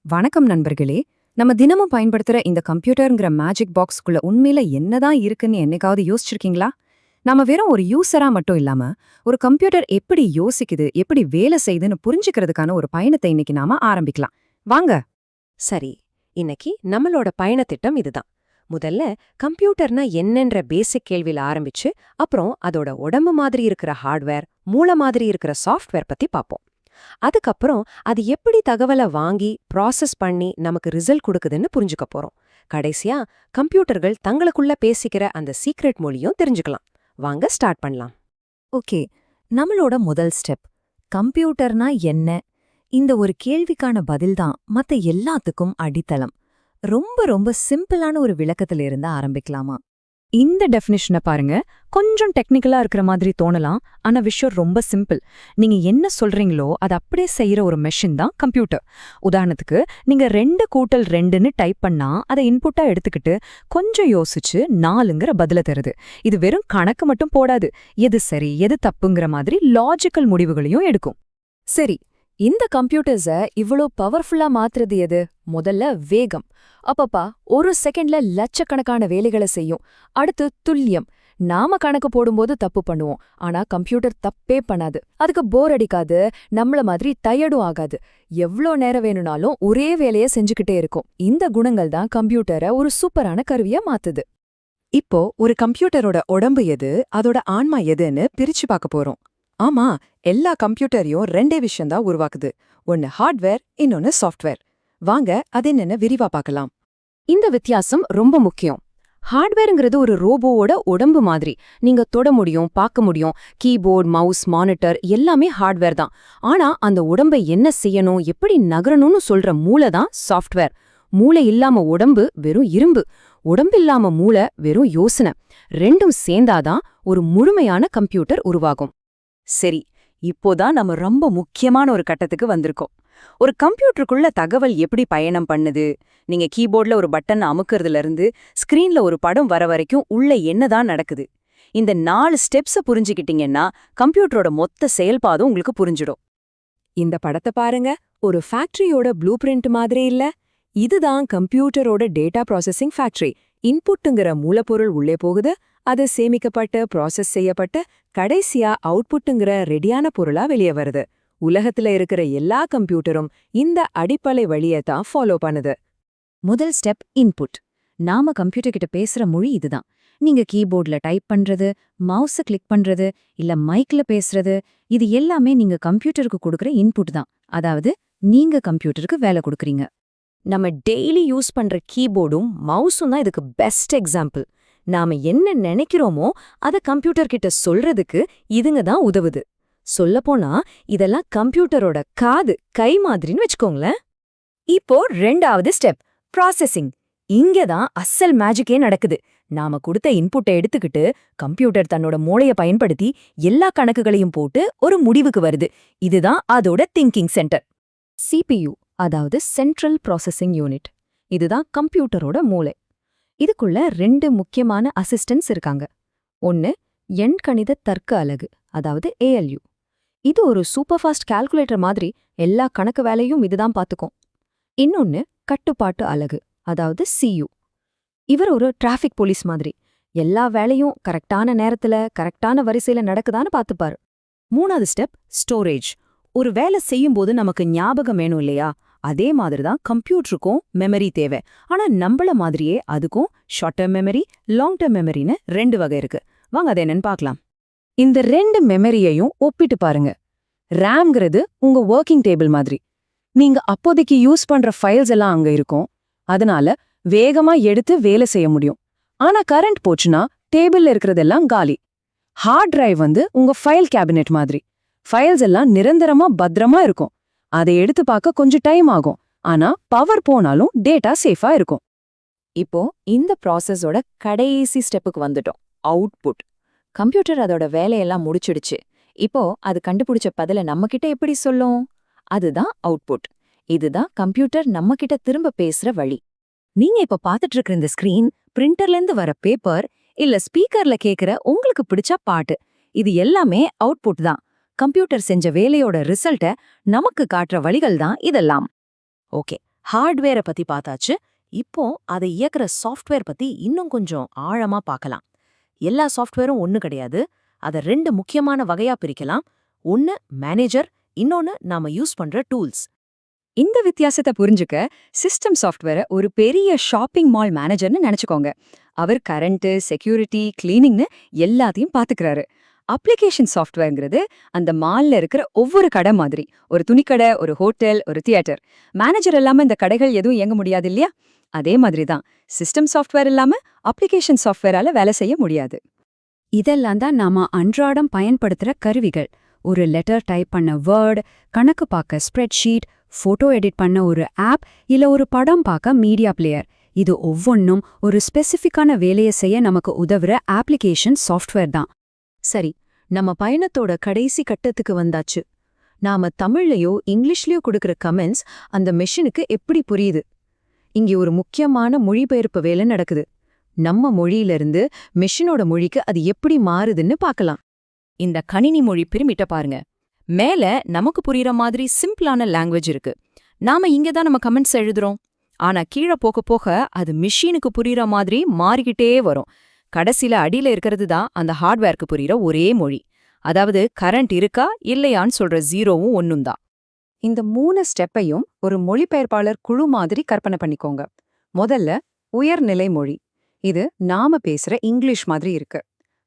வணக்கம் நண்பர்களே. நம்ம தினமும் பயன்படுத்துற இந்த கம்ப்யூட்டர்ங்கிற மேஜிக் பாக்ஸ்க்குள்ள உண்மையில என்னதான் இருக்குன்னு என்னைக்காவது யோசிச்சிருக்கீங்களா? நாம வெறும் ஒரு யூசரா மட்டும் இல்லாம, ஒரு கம்ப்யூட்டர் எப்படி யோசிக்குது, எப்படி வேலை செய்யுதுன்னு புரிஞ்சுக்கிறதுக்கான ஒரு பயணத்தை இன்னைக்கு நாம ஆரம்பிக்கலாம். வாங்க. சரி, இன்னைக்கு நம்மளோட பயணத்திட்டம் இதுதான். முதல்ல கம்ப்யூட்டர்னா என்னன்ற பேசிக் கேள்வியில ஆரம்பிச்சு, அப்புறம் அதோட உடம்பு மாதிரி இருக்கிற ஹார்ட்வேர், மூளை மாதிரி இருக்கிற சாஃப்ட்வேர் பத்தி பார்ப்போம். அதுக்கப்புறம் அது எப்படி தகவலை வாங்கி ப்ராசஸ் பண்ணி நமக்கு ரிசல்ட் கொடுக்குதுன்னு புரிஞ்சுக்க போறோம். கடைசியா கம்ப்யூட்டர்கள் தங்களுக்குள்ள பேசிக்கிற அந்த சீக்ரெட் மொழியும் தெரிஞ்சுக்கலாம். வாங்க ஸ்டார்ட் பண்ணலாம். ஓகே, நம்மளோட முதல் ஸ்டெப் கம்ப்யூட்டர்னா என்ன? இந்த ஒரு கேள்விக்கான பதில்தான் மத்த எல்லாத்துக்கும் அடித்தளம். ரொம்ப ரொம்ப சிம்பிளான ஒரு விளக்கத்துல இருந்து ஆரம்பிக்கலாமா? இந்த டெஃபினிஷனை பாருங்க. கொஞ்சம் டெக்னிக்கலா இருக்கிற மாதிரி தோணலாம், ஆனா விஷயம் ரொம்ப சிம்பிள். நீங்க என்ன சொல்றீங்களோ அதை அப்படியே செய்யற ஒரு மெஷின் தான் கம்ப்யூட்டர். உதாரணத்துக்கு, நீங்க 2 × 2ன்னு டைப் பண்ணா அதை இன்புட்டா எடுத்துக்கிட்டு கொஞ்சம் யோசிச்சு 4ங்கிற பதில தருது. இது வெறும் கணக்கு மட்டும் போடாது, எது சரி எது தப்புங்கிற மாதிரி லாஜிக்கல் முடிவுகளையும் எடுக்கும். சரி, இந்த கம்ப்யூட்டர்ஸ இவ்ளோ பவர்ஃபுல்லா மாத்துறது எது? முதல்ல வேகம். அப்பப்பா, ஒரு செகண்ட்ல லட்சக்கணக்கான வேலைகளை செய்யும். அடுத்து துல்லியம். நாம கணக்கு போடும்போது தப்பு பண்ணுவோம், ஆனா கம்ப்யூட்டர் தப்பே பண்ணாது. அதுக்கு போர் அடிக்காது, நம்மள மாதிரி டயர்டும் ஆகாது. எவ்ளோ நேரம் வேணும்னாலும் ஒரே வேலையை செஞ்சுக்கிட்டே இருக்கும். இந்த குணங்கள் தான் கம்ப்யூட்டரை ஒரு சூப்பரான கருவியா மாத்துது. இப்போ ஒரு கம்ப்யூட்டரோட உடம்பு எது, அதோட ஆன்மா எதுன்னு பிரிச்சு பார்க்க போறோம். ஆமா, எல்லா கம்ப்யூட்டரையும் ரெண்டே விஷயம்தான் உருவாக்குது. ஒன்னு ஹார்ட்வேர், இன்னொன்னு சாஃப்ட்வேர். வாங்க அது என்னன்னு விரிவா பார்க்கலாம். இந்த வித்தியாசம் ரொம்ப முக்கியம். ஹார்ட்வேருங்கிறது ஒரு ரோபோவோட உடம்பு மாதிரி. நீங்க தொட முடியும், பார்க்க முடியும். கீபோர்ட், மவுஸ், மானிட்டர் எல்லாமே ஹார்ட்வேர் தான். ஆனா அந்த உடம்பை என்ன செய்யணும், எப்படி நகரணும்னு சொல்ற மூளை தான் சாஃப்ட்வேர். மூளை இல்லாம உடம்பு வெறும் இரும்பு, உடம்பு இல்லாம மூளை வெறும் யோசனை. ரெண்டும் சேர்ந்தாதான் ஒரு முழுமையான கம்ப்யூட்டர் உருவாகும். சரி, இப்போதான் நம்ம ரொம்ப முக்கியமான ஒரு கட்டத்துக்கு வந்திருக்கோம். ஒரு கம்ப்யூட்டருக்குள்ள தகவல் எப்படி பயணம் பண்ணுது? நீங்க கீபோர்ட்ல ஒரு பட்டன் அமுக்கிறதுல இருந்து ஸ்கிரீன்ல ஒரு படம் வர வரைக்கும் உள்ள என்னதான் நடக்குது? இந்த 4 ஸ்டெப்ஸ புரிஞ்சுக்கிட்டீங்கன்னா கம்ப்யூட்டரோட மொத்த செயல்பாடும் உங்களுக்கு புரிஞ்சிடும். இந்த படத்தை பாருங்க, ஒரு ஃபேக்டரியோட ப்ளூ பிரிண்ட் மாதிரி இல்ல? இதுதான் கம்ப்யூட்டரோட டேட்டா ப்ராசஸிங் ஃபேக்டரி. இன்புட்டுங்கிற மூலப்பொருள் உள்ளே போகுது, அது சேமிக்கப்பட்டு ப்ராசஸ் செய்யப்பட்டு கடைசியா அவுட்புட்டுங்கிற ரெடியான பொருளா வெளியே வருது. உலகத்துல இருக்கிற எல்லா கம்ப்யூட்டரும் இந்த அடிப்படை வழியை தான் ஃபாலோ பண்ணுது. முதல் ஸ்டெப் இன்புட். நாம கம்ப்யூட்டர் கிட்ட பேசுற மொழி இதுதான். நீங்க கீபோர்ட்ல டைப் பண்றது, மவுஸ கிளிக் பண்றது, இல்ல மைக்ல பேசுறது, இது எல்லாமே நீங்க கம்ப்யூட்டருக்கு கொடுக்கற இன்புட் தான். அதாவது நீங்க கம்ப்யூட்டருக்கு வேலை கொடுக்கறீங்க. நம்ம டெய்லி யூஸ் பண்ற கீபோர்டும் மவுஸும் தான் இதுக்கு பெஸ்ட் எக்ஸாம்பிள். நாம என்ன நினைக்கிறோமோ அதை கம்ப்யூட்டர் கிட்ட சொல்றதுக்கு இதுங்க தான் உதவுது. சொல்லப்போனா இதெல்லாம் கம்ப்யூட்டரோட காது, கை மாதிரின்னு வச்சுக்கோங்களேன். இப்போ 2வது ஸ்டெப் ப்ராசஸிங். இங்க தான் அசல் மேஜிக்கே நடக்குது. நாம கொடுத்த இன்புட்டை எடுத்துக்கிட்டு கம்ப்யூட்டர் தன்னோட மூளைய பயன்படுத்தி எல்லா கணக்குகளையும் போட்டு ஒரு முடிவுக்கு வருது. இதுதான் அதோட திங்கிங் சென்டர். CPU, அதாவது சென்ட்ரல் ப்ராசஸிங் யூனிட். இதுதான் கம்ப்யூட்டரோட மூளை. இதுக்குள்ள 2 முக்கியமான அசிஸ்டன்ட்ஸ் இருக்காங்க. ஒன்னு எண்கணித தர்க்க அலகு, அதாவது ALU. இது ஒரு சூப்பர் ஃபாஸ்ட் கால்குலேட்டர் மாதிரி எல்லா கணக்கு வேலையும் இதுதான் பார்த்துக்கும். இன்னொன்னு கட்டுப்பாட்டு அலகு, அதாவது CU. இவர் ஒரு டிராஃபிக் போலீஸ் மாதிரி. எல்லா வேலையும் கரெக்டான நேரத்துல கரெக்டான வரிசையில நடக்குதான்னு பார்த்துப்பாரு. 3வது ஸ்டெப் ஸ்டோரேஜ். ஒரு வேலை செய்யும்போது நமக்கு ஞாபகம் வேணும் இல்லையா? அதே மாதிரிதான் கம்ப்யூட்டருக்கும் மெமரி தேவை. ஆனா நம்மள மாதிரியே அதுக்கும் short term memory, long term மெமரின்னு 2 வகை இருக்கு. வாங்க அதை என்னன்னு பார்க்கலாம். இந்த 2 மெமரியையும் ஒப்பிட்டு பாருங்க. ரேம்ங்கிறது உங்க ஒர்க்கிங் டேபிள் மாதிரி. நீங்க அப்போதைக்கு யூஸ் பண்ற ஃபைல்ஸ் எல்லாம் அங்க இருக்கும். அதனால வேகமா எடுத்து வேலை செய்ய முடியும். ஆனா கரண்ட் போச்சுன்னா டேபிள்ல இருக்கிறதெல்லாம் காலி. ஹார்ட் டிரைவ் உங்க ஃபைல் கேபினெட் மாதிரி. ஃபைல்ஸ் எல்லாம் நிரந்தரமா பத்திரமா இருக்கும். அதை எடுத்து பார்க்க கொஞ்சம் டைம் ஆகும். ஆனா பவர் போனாலும் டேட்டா சேஃபா இருக்கும். இப்போ இந்த ப்ராசஸோட கடைசி ஸ்டெப்புக்கு வந்துட்டோம், அவுட்புட். கம்ப்யூட்டர் அதோட வேலையெல்லாம் முடிச்சிடுச்சு. இப்போ அது கண்டுபிடிச்ச பதில நம்மகிட்ட எப்படி சொல்லும்? அதுதான் அவுட்புட். இதுதான் கம்ப்யூட்டர் நம்மகிட்ட திரும்ப பேசுற வழி. நீங்க இப்ப பாத்துட்டு இருக்கிற இந்த ஸ்கிரீன், பிரிண்டர்ல இருந்து வர பேப்பர், இல்ல ஸ்பீக்கர்ல கேக்குற உங்களுக்கு பிடிச்ச பாட்டு, இது எல்லாமே அவுட்புட் தான். கம்ப்யூட்டர் செஞ்ச வேலையோட ரிசல்ட்ட நமக்கு காட்டுற வழிகள் தான் இதெல்லாம். ஓகே, ஹார்ட்வேரை பத்தி பார்த்தாச்சு. இப்போ அதை இயக்குற சாஃப்ட்வேர் பத்தி இன்னும் கொஞ்சம் ஆழமா பார்க்கலாம். எல்லா சாஃப்ட்வேரும் ஒண்ணு கிடையாது. அதை 2 முக்கியமான வகையா பிரிக்கலாம். ஒன்னு மேனேஜர், இன்னொன்னு நாம யூஸ் பண்ற டூல்ஸ். இந்த வித்தியாசத்தை புரிஞ்சுக்க சிஸ்டம் சாஃப்ட்வேரை ஒரு பெரிய ஷாப்பிங் மால் மேனேஜர்னு நினைச்சுக்கோங்க. அவர் கரண்ட், செக்யூரிட்டி, கிளீனிங்னு எல்லாத்தையும் பாத்துக்கிறாரு. அப்ளிகேஷன் சாஃப்ட்வேர்ங்கிறது அந்த மால்ல இருக்கிற ஒவ்வொரு கடை மாதிரி. ஒரு துணிக்கடை, ஒரு ஹோட்டல், ஒரு தியேட்டர். மேனேஜர் இல்லாம இந்த கடைகள் எதுவும் இயங்க முடியாது இல்லையா? அதே மாதிரி தான் சிஸ்டம் சாஃப்ட்வேர் இல்லாம அப்ளிகேஷன் சாஃப்ட்வேரால வேலை செய்ய முடியாது. இதெல்லாம் தான் நாம அன்றாடம் பயன்படுத்துற கருவிகள். ஒரு லெட்டர் டைப் பண்ண வேர்ட், கணக்கு பார்க்க ஸ்ப்ரெட்ஷீட், போட்டோ எடிட் பண்ண ஒரு ஆப், இல்ல ஒரு படம் பார்க்க மீடியா பிளேயர். இது ஒவ்வொன்றும் ஒரு ஸ்பெசிஃபிக்கான வேலையை செய்ய நமக்கு உதவுற அப்ளிகேஷன் சாஃப்ட்வேர் தான். சரி, நம்ம பயணத்தோட கடைசி கட்டத்துக்கு வந்தாச்சு. நாம தமிழ்லயோ இங்கிலீஷ்லயோ கொடுக்கிற கமெண்ட்ஸ் அந்த மெஷினுக்கு எப்படி புரியுது? இங்கே ஒரு முக்கியமான மொழிபெயர்ப்பு வேலை நடக்குது. நம்ம மொழியிலிருந்து மெஷினோட மொழிக்கு அது எப்படி மாறுதுன்னு பார்க்கலாம். இந்த கணினி மொழி பிரமிட்ட பாருங்க. மேல நமக்கு புரியுற மாதிரி சிம்பிளான லாங்குவேஜ் இருக்கு. நாம இங்க தான் நம்ம கமெண்ட்ஸ் எழுதுறோம். ஆனா கீழே போக போக அது மிஷினுக்கு புரியுற மாதிரி மாறிக்கிட்டே வரும். கடைசில அடியில இருக்கிறது தான் அந்த ஹார்ட்வேருக்கு புரியுற ஒரே மொழி. அதாவது கரண்ட் இருக்கா இல்லையான்னு சொல்ற 0வும் 1ம் தான். இந்த 3 ஸ்டெப்பையும் ஒரு மொழிபெயர்ப்பாளர் குழு மாதிரி கற்பனை பண்ணிக்கோங்க. முதல்ல உயர்நிலை மொழி. இது நாம பேசுற இங்கிலீஷ் மாதிரி இருக்கு.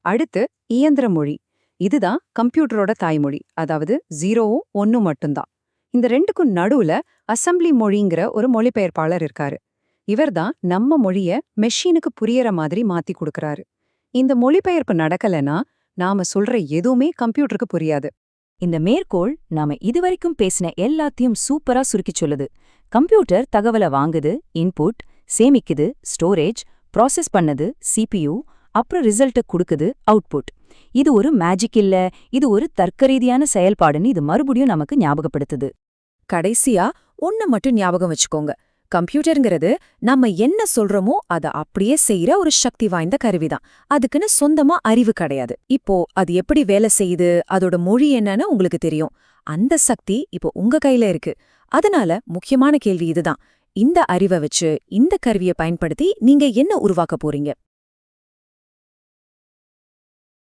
அடுத்து இயந்திர மொழி. இதுதான் கம்ப்யூட்டரோட தாய்மொழி. அதாவது 0வும் 1ம் மட்டும்தான். இந்த 2க்கும் நடுவுல அசெம்பிளி மொழிங்கிற ஒரு மொழிபெயர்ப்பாளர் இருக்காரு. இவர்தான் நம்ம மொழிய மெஷினுக்கு புரியற மாதிரி மாத்தி கொடுக்கறாரு. இந்த மொழிபெயர்ப்பு நடக்கலனா நாம சொல்ற எதுவுமே கம்ப்யூட்டருக்கு புரியாது. இந்த மேற்கோள் நாம இதுவரைக்கும் பேசின எல்லாத்தையும் சூப்பரா சுருக்கிச் சொல்லுது. கம்ப்யூட்டர் தகவலை வாங்குது, இன்புட், சேமிக்குது, ஸ்டோரேஜ், ப்ராசஸ் பண்ணது, CPU, அப்புறம் ரிசல்ட்டை கொடுக்குது, அவுட்புட். இது ஒரு மேஜிக் இல்ல, இது ஒரு தர்க்கரீதியான செயல்பாடுன்னு இது மறுபடியும் நமக்கு ஞாபகப்படுத்துது. கடைசியா ஒண்ணு மட்டும் ஞாபகம் வச்சுக்கோங்க. கம்ப்யூட்டருங்கிறது நம்ம என்ன சொல்றோமோ அதை அப்படியே செய்யற ஒரு சக்தி வாய்ந்த கருவிதான். அதுக்குன்னு சொந்தமா அறிவு கிடையாது. இப்போ அது எப்படி வேலை செய்யுது, அதோட மொழி என்னன்னு உங்களுக்கு தெரியும். அந்த சக்தி இப்போ உங்க கையில இருக்கு. அதனால முக்கியமான கேள்வி இதுதான். இந்த அறிவை வச்சு இந்த கருவியை பயன்படுத்தி நீங்க என்ன உருவாக்க போறீங்க?